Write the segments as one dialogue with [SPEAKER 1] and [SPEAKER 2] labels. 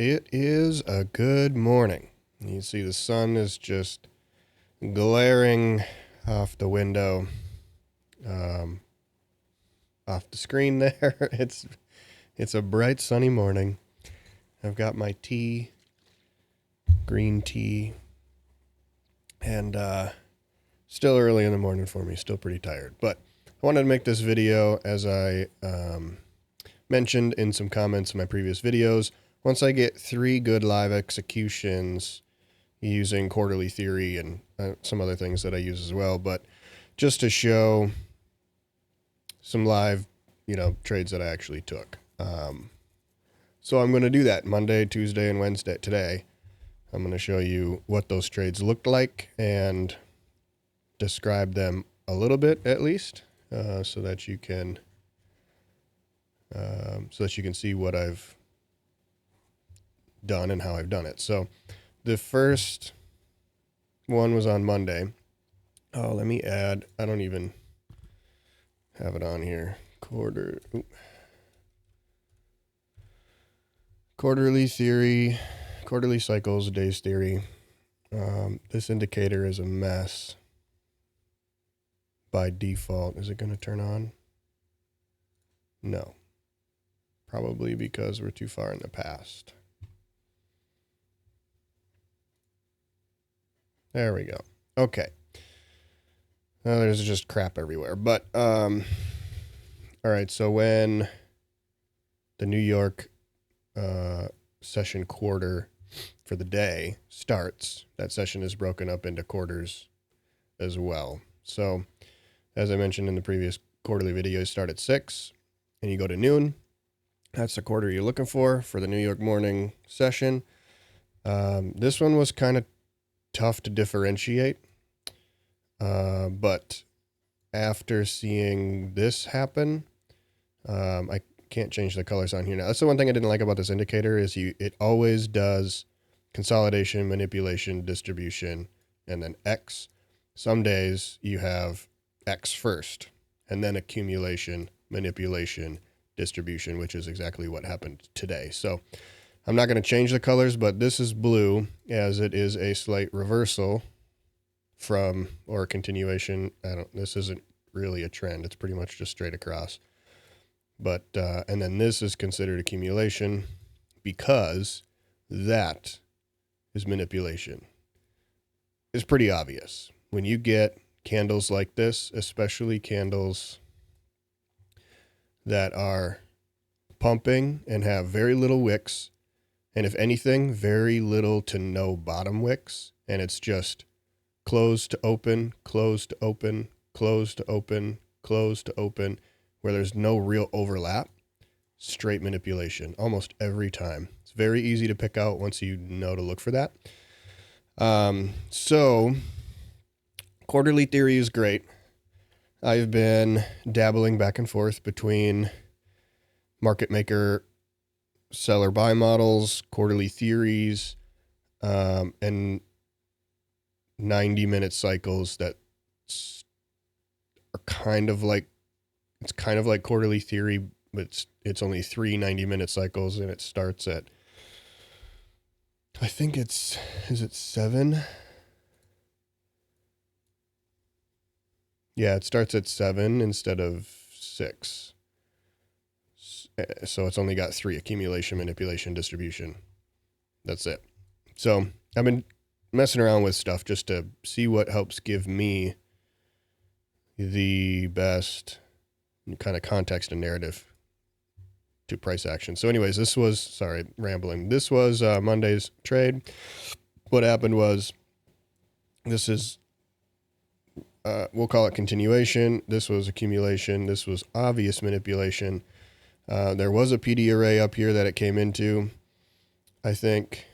[SPEAKER 1] It is a good morning. You see the sun is just glaring off the window, off the screen there. It's a bright sunny morning. I've got my tea, green tea, and still early in the morning for me, still pretty tired. But I wanted to make this video as I mentioned in some comments in my previous videos. Once I get 3 good live executions using quarterly theory and some other things that I use as well, but just to show some live, trades that I actually took. So I'm going to do that Monday, Tuesday, and Wednesday today. I'm going to show you what those trades looked like and describe them a little bit at least, so that you can see what I've done and how I've done it. So the first one was on Monday. Oh, let me add, I don't even have it on here. Quarterly theory, quarterly cycles, days theory. This indicator is a mess by default. Is it going to turn on? No. Probably because we're too far in the past. There we go. Okay. There's just crap everywhere. But, all right. So when the New York session quarter for the day starts, that session is broken up into quarters as well. So as I mentioned in the previous quarterly video, you start at 6 and you go to noon. That's the quarter you're looking for the New York morning session. This one was kind of tough to differentiate, but after seeing this happen, I can't change the colors on here now. That's the one thing I didn't like about this indicator is it always does consolidation, manipulation, distribution, and then X. Some days you have X first, and then accumulation, manipulation, distribution, which is exactly what happened today. So I'm not going to change the colors, but this is blue as it is a slight reversal from, or a continuation. This isn't really a trend. It's pretty much just straight across. But, and then this is considered accumulation because that is manipulation. It's pretty obvious. When you get candles like this, especially candles that are pumping and have very little wicks, and if anything, very little to no bottom wicks, and it's just close to open, close to open, close to open, close to open, where there's no real overlap, straight manipulation almost every time. It's very easy to pick out once you know to look for that. So quarterly theory is great. I've been dabbling back and forth between market maker seller buy models, quarterly theories, and 90-minute cycles that are kind of like quarterly theory, but it's only 3 90-minute cycles, and it starts at, I think is it 7? Yeah, it starts at 7 instead of 6. So it's only got 3: accumulation, manipulation, distribution. That's it. So I've been messing around with stuff just to see what helps give me the best kind of context and narrative to price action. So anyways, this was Monday's trade. What happened was, this is, we'll call it continuation. This was accumulation. This was obvious manipulation. There was a PD array up here that it came into, I think.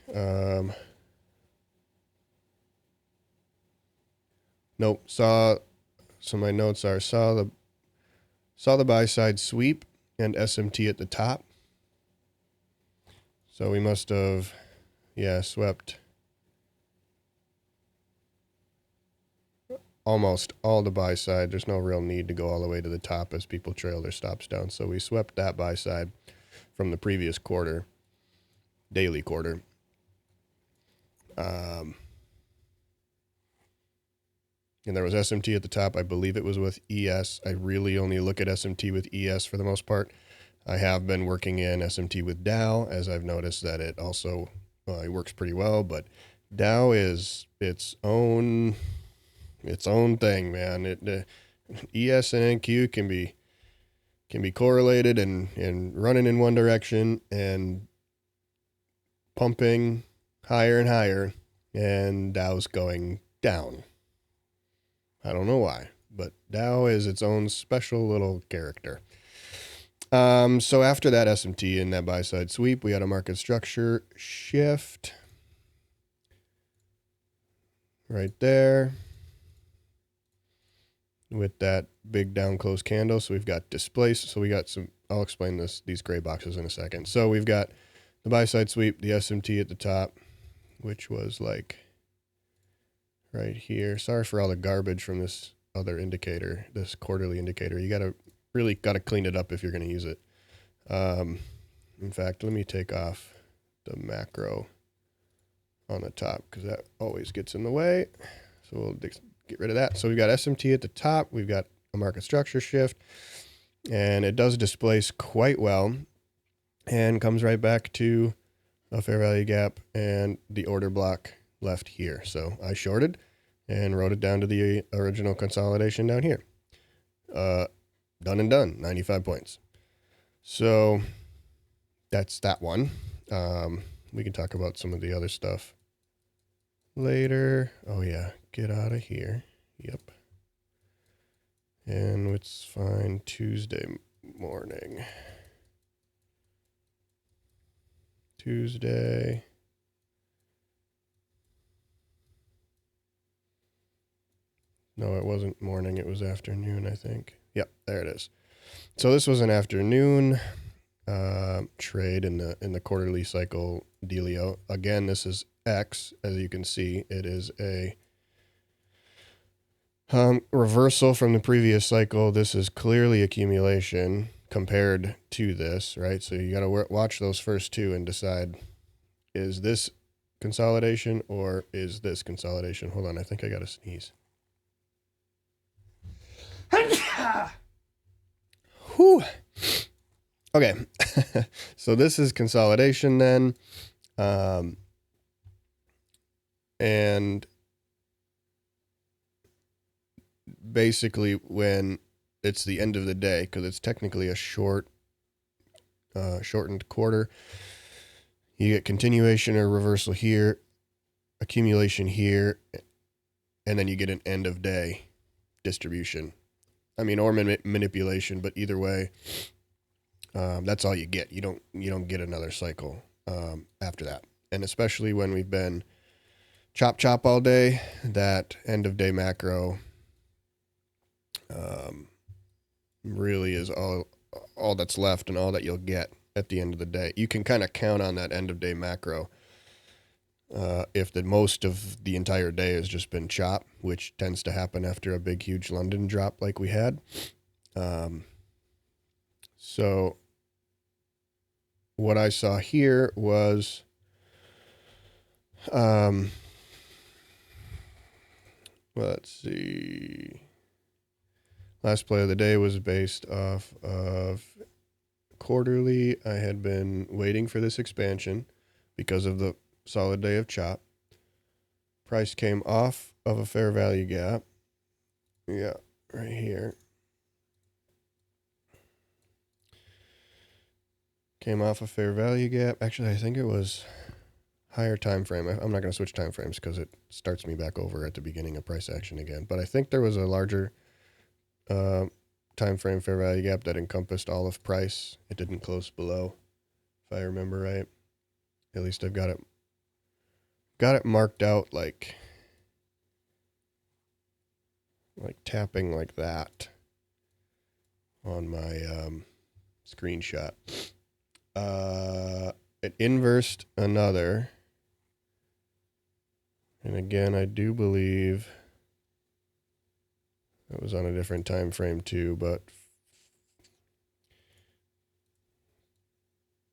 [SPEAKER 1] Nope. So my notes are, saw the buy side sweep and SMT at the top. So we must have, swept almost all the buy side. There's no real need to go all the way to the top as people trail their stops down. So we swept that buy side from the previous quarter. daily quarter. And there was SMT at the top. I believe it was with ES. I really only look at SMT with ES for the most part. I have been working in SMT with Dow, as I've noticed that it also it works pretty well. But Dow is its own thing, man. ES and NQ can be correlated and running in one direction and pumping higher and higher, and Dow's going down. I don't know why, but Dow is its own special little character. So after that SMT and that buy side sweep, we had a market structure shift right there with that big down close candle. So we've got displaced. So we got some, I'll explain these gray boxes in a second. So we've got the buy side sweep, the SMT at the top, which was like right here. Sorry for all the garbage from this other indicator, this quarterly indicator. You really got to clean it up if you're going to use it. In fact, let me take off the macro on the top because that always gets in the way. So we'll get rid of that. So we've got SMT at the top. We've got a market structure shift, and it does displace quite well and comes right back to a fair value gap and the order block left here. So I shorted and wrote it down to the original consolidation down here. Done and done, 95 points. So that's that one. We can talk about some of the other stuff later. Oh yeah, get out of here. Yep. And it's fine Tuesday morning. Tuesday. No, it wasn't morning. It was afternoon, I think. Yep, there it is. So this was an afternoon trade in the quarterly cycle dealio. Again, this is X, as you can see. It is a reversal from the previous cycle. This is clearly accumulation compared to this, right? So you got to watch those first two and decide, is this consolidation or is this consolidation? Hold on, I think I got to sneeze. Whew. Okay, so this is consolidation then, and basically when it's the end of the day, because it's technically a shortened quarter, you get continuation or reversal here, accumulation here, and then you get an end of day distribution. I mean, or manipulation, but either way, that's all you get. You don't get another cycle after that. And especially when we've been chop all day, that end of day macro really is all that's left and all that you'll get at the end of the day. You can kind of count on that end of day macro if the most of the entire day has just been chop, which tends to happen after a big, huge London drop like we had. So what I saw here was let's see. Last play of the day was based off of quarterly. I had been waiting for this expansion because of the solid day of chop. Price came off of a fair value gap. Yeah, right here. Came off a fair value gap. Actually, I think it was higher time frame. I'm not going to switch time frames because it starts me back over at the beginning of price action again. But I think there was a larger time frame fair value gap that encompassed all of price. It didn't close below, if I remember right. At least I've got it marked out like tapping like that on my screenshot. It inversed another, and again, I do believe it was on a different time frame too, but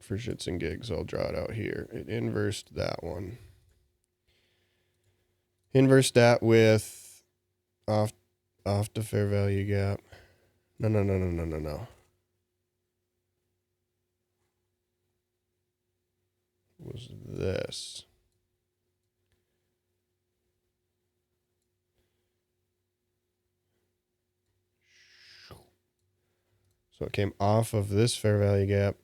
[SPEAKER 1] for shits and gigs, I'll draw it out here. It inversed that one. Inversed that with off the fair value gap. No. Was this. So it came off of this fair value gap,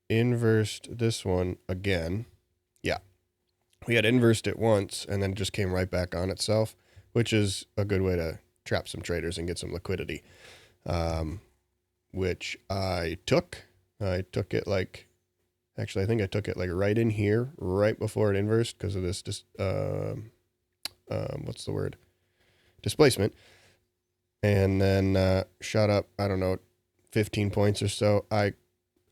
[SPEAKER 1] inversed this one again. Yeah. We had inversed it once and then it just came right back on itself, which is a good way to trap some traders and get some liquidity, which I took. I took it like, actually, I think I took it like right in here, right before it inversed because of this, what's the word? Displacement. And then shot up, I don't know, 15 points or so. I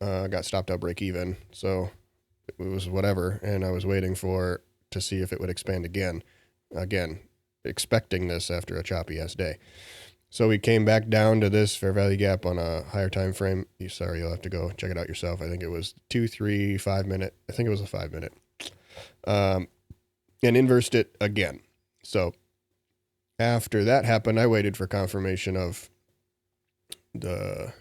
[SPEAKER 1] got stopped out break even. So it was whatever. And I was waiting to see if it would expand again, expecting this after a choppy ass day. So we came back down to this fair value gap on a higher time frame. Sorry, you'll have to go check it out yourself. I think it was 2, 3, 5 minute. I think it was a 5 minute. And inversed it again. So after that happened, I waited for confirmation of there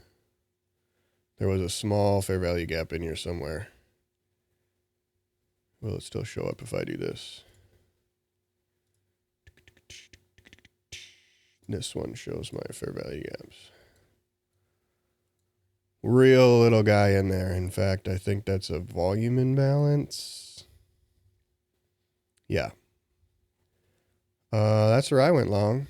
[SPEAKER 1] was a small fair value gap in here somewhere. Will it still show up if I do this? This one shows my fair value gaps. Real little guy in there. In fact, I think that's a volume imbalance. Yeah. That's where I went long.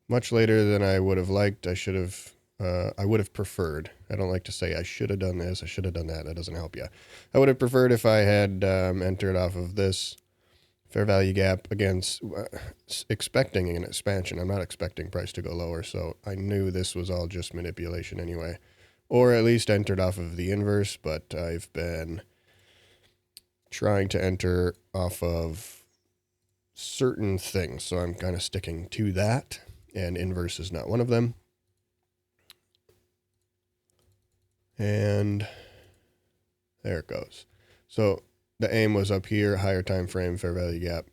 [SPEAKER 1] Much later than I would have liked. I would have preferred. I don't like to say I should have done this, I should have done that. That doesn't help you. I would have preferred if I had entered off of this fair value gap against expecting an expansion. I'm not expecting price to go lower, so I knew this was all just manipulation anyway. Or at least entered off of the inverse, but I've been trying to enter off of certain things, so I'm kind of sticking to that, and inverse is not one of them. And there it goes. So the aim was up here, higher time frame, fair value gap.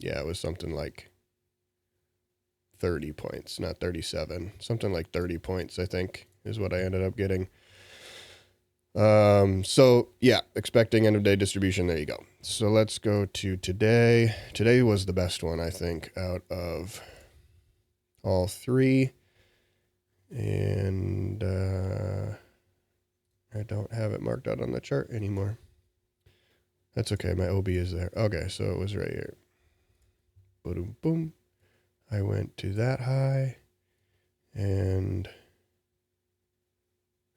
[SPEAKER 1] Yeah, it was something like 30 points, not 37. Something like 30 points, I think, is what I ended up getting. So yeah, expecting end of day distribution. There you go. So let's go to today. Today was the best one, I think, out of all three. And I don't have it marked out on the chart anymore. That's okay. My OB is there. Okay, so it was right here. Boom, boom. I went to that high and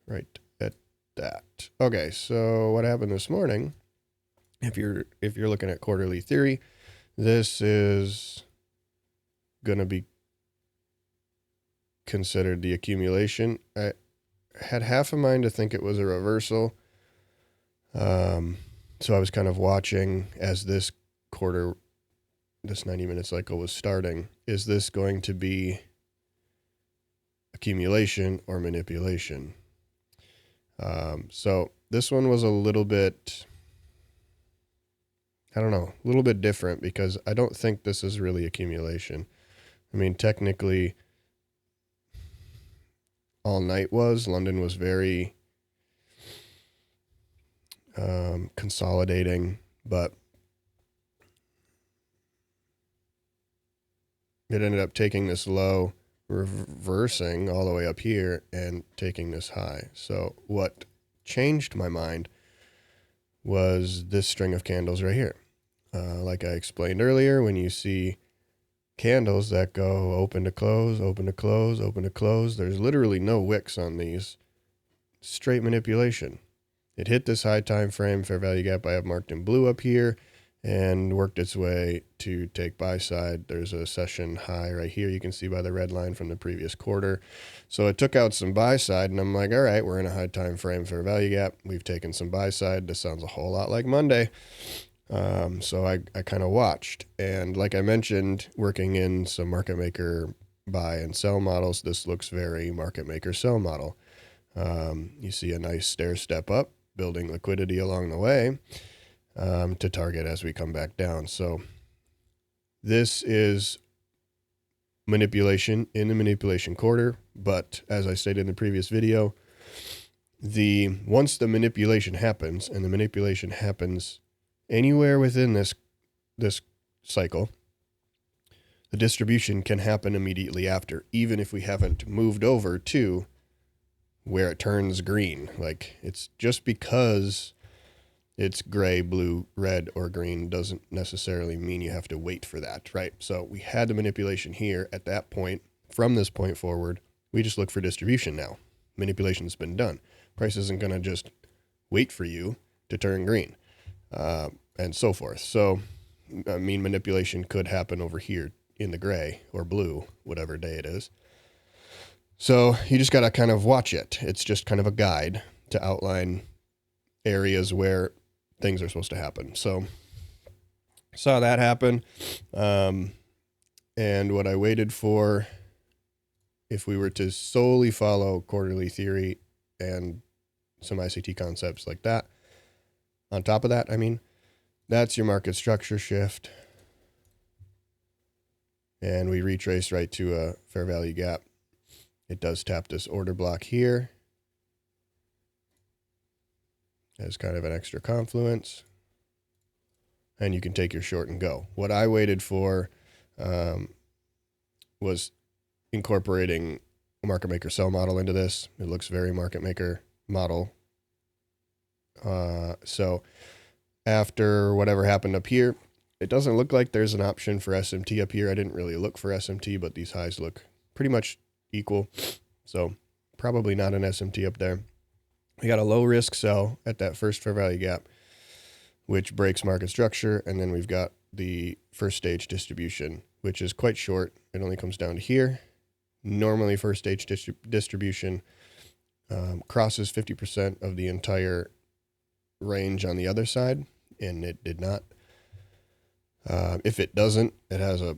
[SPEAKER 1] right at that. Okay, so what happened this morning, if you're looking at quarterly theory, this is going to be considered the accumulation. I had half a mind to think it was a reversal. So I was kind of watching as this 90-minute cycle was starting. Is this going to be accumulation or manipulation? So this one was a little bit, I don't know, a little bit different because I don't think this is really accumulation. I mean, technically, all night London was very consolidating, but it ended up taking this low, reversing all the way up here and taking this high. So what changed my mind was this string of candles right here. Like I explained earlier, when you see candles that go open to close, open to close, open to close, there's literally no wicks on these. Straight manipulation. It hit this high time frame fair value gap I have marked in blue up here and worked its way to take buy side. There's a session high right here. You can see by the red line from the previous quarter. So it took out some buy side and I'm like, all right, we're in a high time frame fair value gap. We've taken some buy side. This sounds a whole lot like Monday. So I kind of watched. And like I mentioned, working in some market maker buy and sell models, this looks very market maker sell model. You see a nice stair step up, building liquidity along the way to target as we come back down. So this is manipulation in the manipulation quarter. But as I stated in the previous video, once the manipulation happens, and the manipulation happens anywhere within this cycle, the distribution can happen immediately after, even if we haven't moved over to where it turns green. Like, it's just because it's gray, blue, red, or green doesn't necessarily mean you have to wait for that, right? So we had the manipulation here at that point. From this point forward, we just look for distribution now. Manipulation's been done. Price isn't going to just wait for you to turn green, and so forth. So, I mean, manipulation could happen over here in the gray or blue, whatever day it is. So you just got to kind of watch it. It's just kind of a guide to outline areas where things are supposed to happen. So saw that happen. And what I waited for, if we were to solely follow quarterly theory and some ICT concepts like that, on top of that, I mean, that's your market structure shift. And we retrace right to a fair value gap. It does tap this order block here as kind of an extra confluence. And you can take your short and go. What I waited for was incorporating a market maker sell model into this. It looks very market maker model. So after whatever happened up here, it doesn't look like there's an option for SMT up here. I didn't really look for SMT, but these highs look pretty much equal. So probably not an SMT up there. We got a low risk sell at that first fair value gap, which breaks market structure. And then we've got the first stage distribution, which is quite short. It only comes down to here. Normally first stage distribution crosses 50% of the entire range on the other side, and it did not. If it doesn't, it has a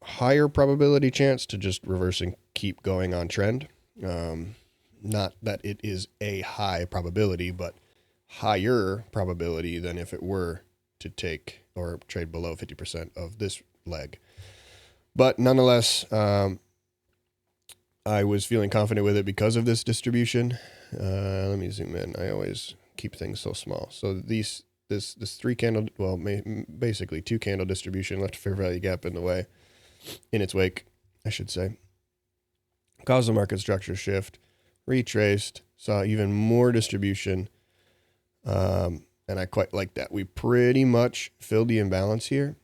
[SPEAKER 1] higher probability chance to just reverse and keep going on trend. Not that it is a high probability, but higher probability than if it were to take or trade below 50% of this leg. But nonetheless, I was feeling confident with it because of this distribution. Let me zoom in. I always keep things so small. So this 3 candle, well, basically 2 candle distribution left a fair value gap in the way, in its wake, I should say. Caused the market structure shift, retraced, saw even more distribution, and I quite like that. We pretty much filled the imbalances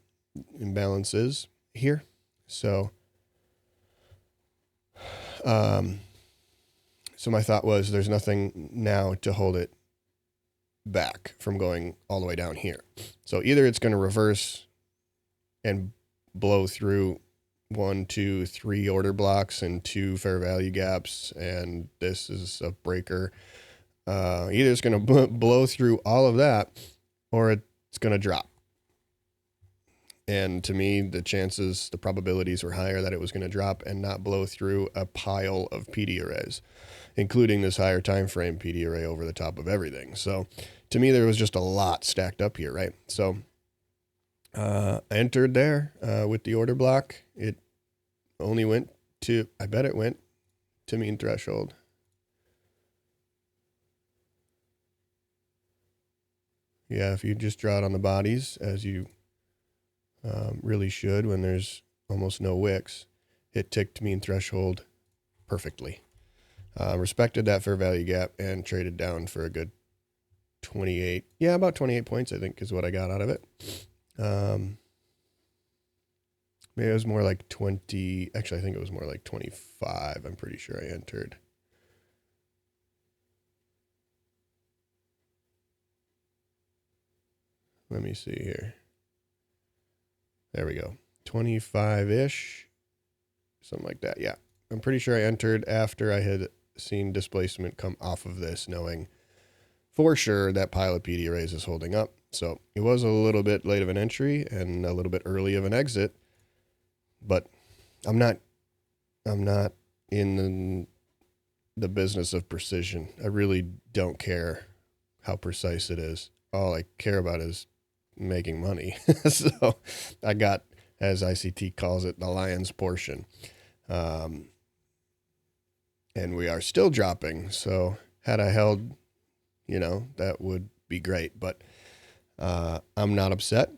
[SPEAKER 1] here. So, so my thought was there's nothing now to hold it back from going all the way down here. So either it's going to reverse and blow through 1, 2, 3 order blocks and 2 fair value gaps, and this is a breaker. Either it's going to blow through all of that, or it's going to drop. And to me, the probabilities were higher that it was going to drop and not blow through a pile of PD arrays, including this higher time frame PD array over the top of everything. So to me, there was just a lot stacked up here, right? So I entered there with the order block. It only went to, I bet it went to mean threshold. Yeah, if you just draw it on the bodies, as you really should when there's almost no wicks, it ticked mean threshold perfectly. Respected that fair value gap and traded down for a good 28. Yeah, about 28 points, I think, is what I got out of it. Maybe it was more like 20. Actually, I think it was more like 25. I'm pretty sure I entered. Let me see here. There we go. 25-ish. Something like that. Yeah. I'm pretty sure I entered after I had seen displacement come off of this, knowing for sure that pile of PD arrays is holding up. So it was a little bit late of an entry and a little bit early of an exit, but I'm not in the business of precision. I really don't care how precise it is. All I care about is making money. So I got, as ICT calls it, the lion's portion. And we are still dropping. So had I held, that would be great. But I'm not upset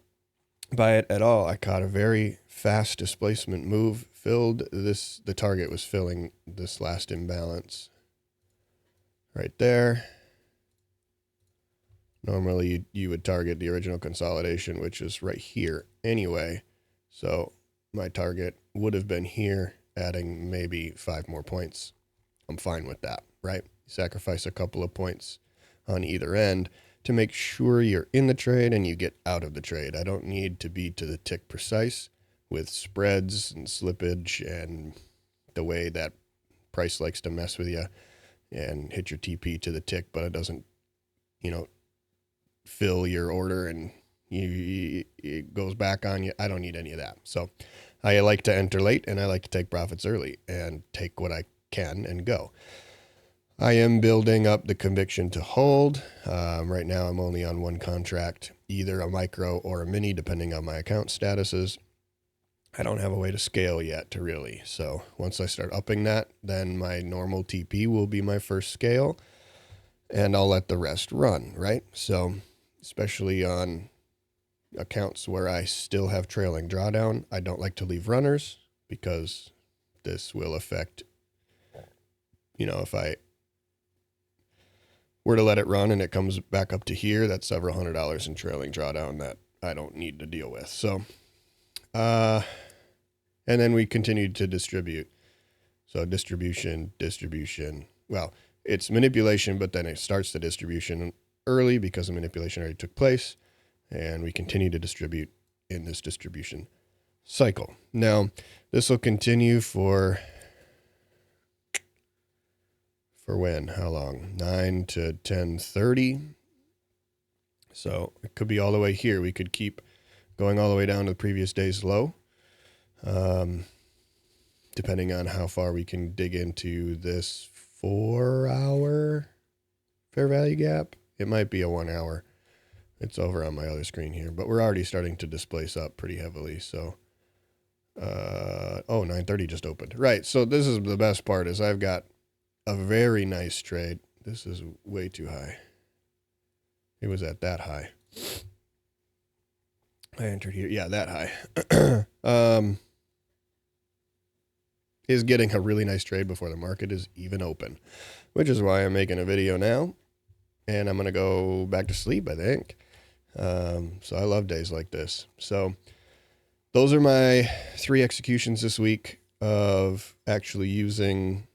[SPEAKER 1] by it at all. I caught a very fast displacement move, the target was filling this last imbalance right there. Normally you would target the original consolidation, which is right here anyway. So my target would have been here, adding maybe 5 more points. I'm fine with that, right? Sacrifice a couple of points on either end to make sure you're in the trade and you get out of the trade. I don't need to be to the tick precise with spreads and slippage and the way that price likes to mess with you and hit your TP to the tick, but it doesn't, fill your order and it goes back on you. I don't need any of that. So I like to enter late and I like to take profits early and take what I can and go. I am building up the conviction to hold. Right now I'm only on one contract, either a micro or a mini, depending on my account statuses. I don't have a way to scale yet to really. So once I start upping that, then my normal TP will be my first scale and I'll let the rest run, right? So especially on accounts where I still have trailing drawdown, I don't like to leave runners because this will affect, if I were to let it run and it comes back up to here, that's several $100s in trailing drawdown that I don't need to deal with. So, and then we continued to distribute. So distribution. Well, it's manipulation, but then it starts the distribution early because the manipulation already took place. And we continue to distribute in this distribution cycle. Now, this will continue for when? How long? 9 to 10:30. So it could be all the way here. We could keep going all the way down to the previous day's low, depending on how far we can dig into this 4-hour fair value gap. It might be a 1 hour. It's over on my other screen here, but we're already starting to displace up pretty heavily. So, 9:30 just opened. Right. So this is the best part is I've got a very nice trade. This is way too high. It was at that high. I entered here. Yeah, that high. Is getting a really nice trade before the market is even open, which is why I'm making a video now. And I'm going to go back to sleep, I think. So I love days like this. So those are my 3 executions this week of actually using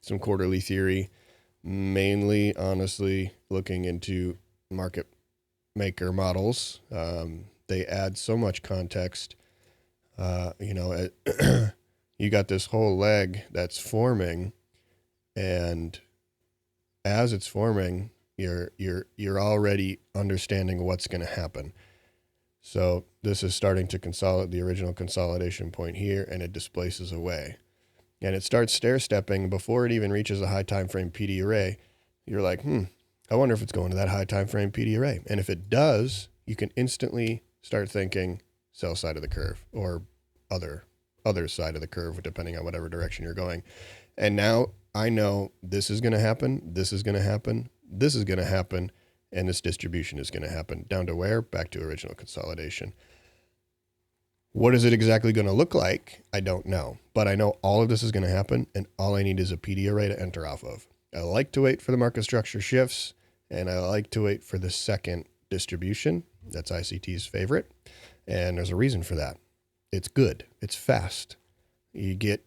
[SPEAKER 1] some quarterly theory, mainly, honestly, looking into market maker models. They add so much context. You got this whole leg that's forming, and as it's forming, you're already understanding what's going to happen. So this is starting to consolidate the original consolidation point here, and it displaces away. And it starts stair-stepping before it even reaches a high time frame PD array. You're like, I wonder if it's going to that high time frame PD array. And if it does, you can instantly start thinking sell side of the curve or other side of the curve, depending on whatever direction you're going. And now I know this is going to happen, this is going to happen, this is going to happen, and this distribution is going to happen. Down to where? Back to original consolidation. What is it exactly going to look like? I don't know. But I know all of this is going to happen, and all I need is a PD array to enter off of. I like to wait for the market structure shifts, and I like to wait for the second distribution. That's ICT's favorite, and there's a reason for that. It's good. It's fast. You get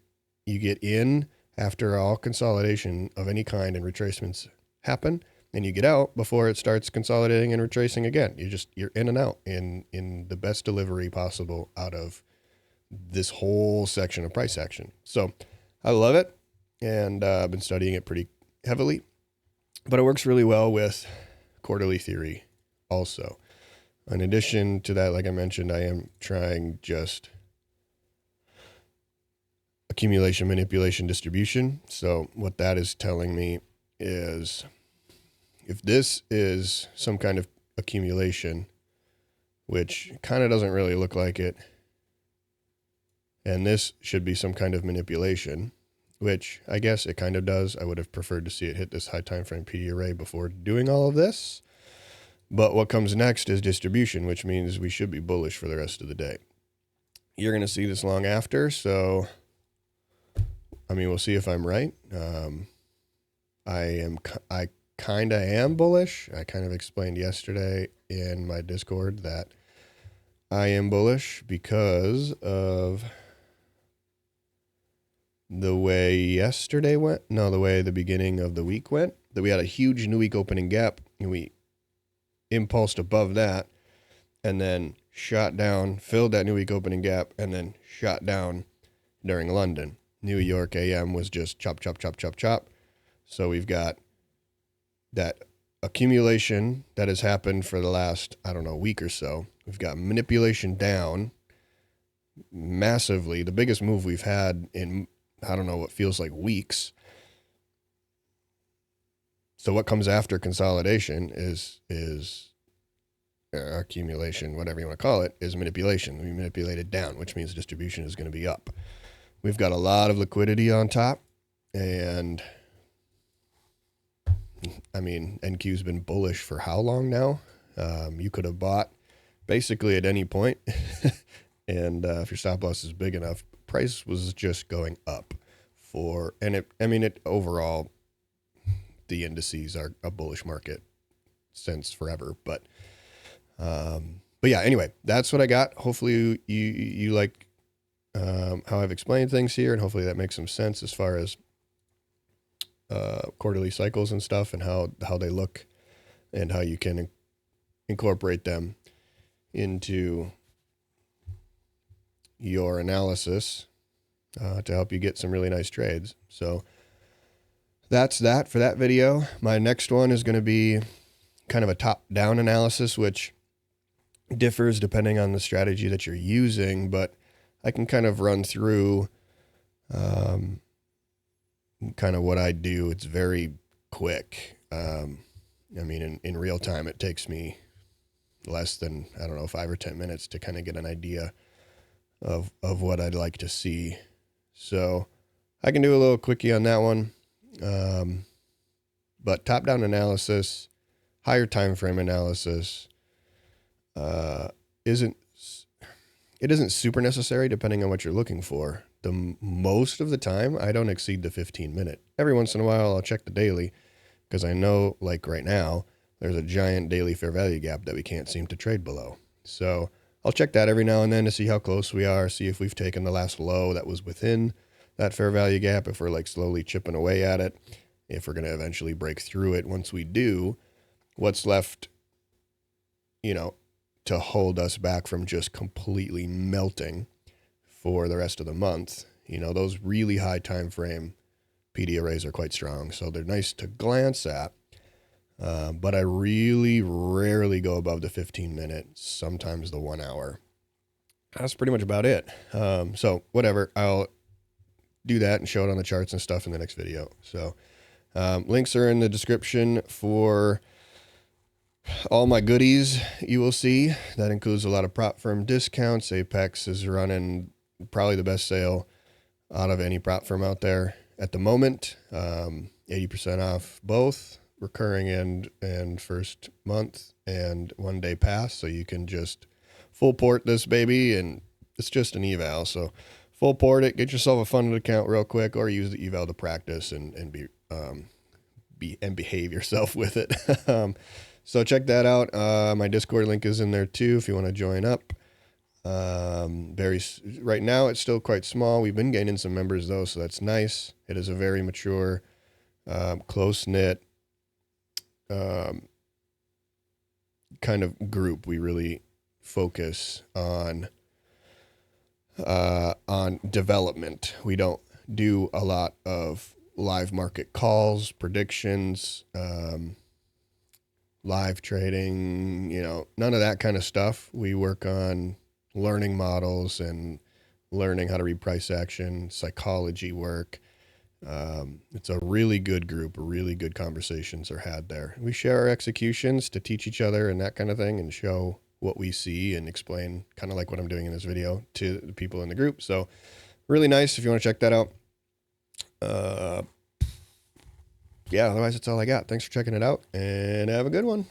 [SPEAKER 1] in after all consolidation of any kind and retracements happen, and you get out before it starts consolidating and retracing again. You're in and out in the best delivery possible out of this whole section of price action. So I love it, and I've been studying it pretty heavily, but it works really well with quarterly theory also. In addition to that, like I mentioned, I am trying just accumulation, manipulation, distribution. So what that is telling me is if this is some kind of accumulation, which kind of doesn't really look like it, and this should be some kind of manipulation, which I guess it kind of does. I would have preferred to see it hit this high time frame PD array before doing all of this. But what comes next is distribution, which means we should be bullish for the rest of the day. You're going to see this long after, so I mean, we'll see if I'm right. I kind of am bullish. I kind of explained yesterday in my Discord that I am bullish because of the way yesterday went. No, the way the beginning of the week went. That we had a huge new week opening gap, and we impulsed above that, and then shot down, filled that new week opening gap, and then shot down during London. New York AM was just chop, chop, chop, chop, chop. So we've got that accumulation that has happened for the last, I don't know, week or so. We've got manipulation down massively, the biggest move we've had in, I don't know, what feels like weeks. So what comes after consolidation is accumulation, whatever you want to call it, is manipulation. We manipulated down, which means distribution is going to be up. We've got a lot of liquidity on top, and I mean, NQ's been bullish for how long now? You could have bought basically at any point, and if your stop loss is big enough, price was just going up overall, the indices are a bullish market since forever, but yeah, anyway, that's what I got. Hopefully you like how I've explained things here, and hopefully that makes some sense as far as quarterly cycles and stuff, and how they look, and how you can incorporate them into your analysis to help you get some really nice trades. So that's that for that video. My next one is going to be kind of a top-down analysis, which differs depending on the strategy that you're using, but I can kind of run through kind of what I do. It's very quick. I mean, in real time, it takes me less than, I don't know, 5 or 10 minutes to kind of get an idea of what I'd like to see. So I can do a little quickie on that one. But top-down analysis, higher time frame analysis, isn't super necessary depending on what you're looking for. Most of the time, I don't exceed the 15-minute. Every once in a while, I'll check the daily, because I know, like right now, there's a giant daily fair value gap that we can't seem to trade below. So I'll check that every now and then to see how close we are, see if we've taken the last low that was within that fair value gap, if we're like slowly chipping away at it, if we're going to eventually break through it. Once we do, what's left, to hold us back from just completely melting for the rest of the month. Those really high time frame PD arrays are quite strong, so they're nice to glance at, but I really rarely go above the 15-minute, sometimes the 1 hour. That's pretty much about it. So whatever, I'll do that and show it on the charts and stuff in the next video. So links are in the description for all my goodies you will see. That includes a lot of prop firm discounts. Apex is running probably the best sale out of any prop firm out there at the moment. 80% off both recurring and first month and 1 day pass. So you can just full port this baby, and it's just an eval. So full port it, get yourself a funded account real quick, or use the eval to practice and behave yourself with it. So check that out. My Discord link is in there too if you want to join up. Right now it's still quite small. We've been gaining some members though, so that's nice. It is a very mature, close-knit kind of group. We really focus on development. We don't do a lot of live market calls, predictions. live trading, none of that kind of stuff. We work on learning models and learning how to read price action, psychology work. It's a really good group. Really good conversations are had there. We share our executions to teach each other and that kind of thing, and show what we see and explain, kind of like what I'm doing in this video, to the people in the group. So really nice if you want to check that out. Yeah, otherwise that's all I got. Thanks for checking it out, and have a good one.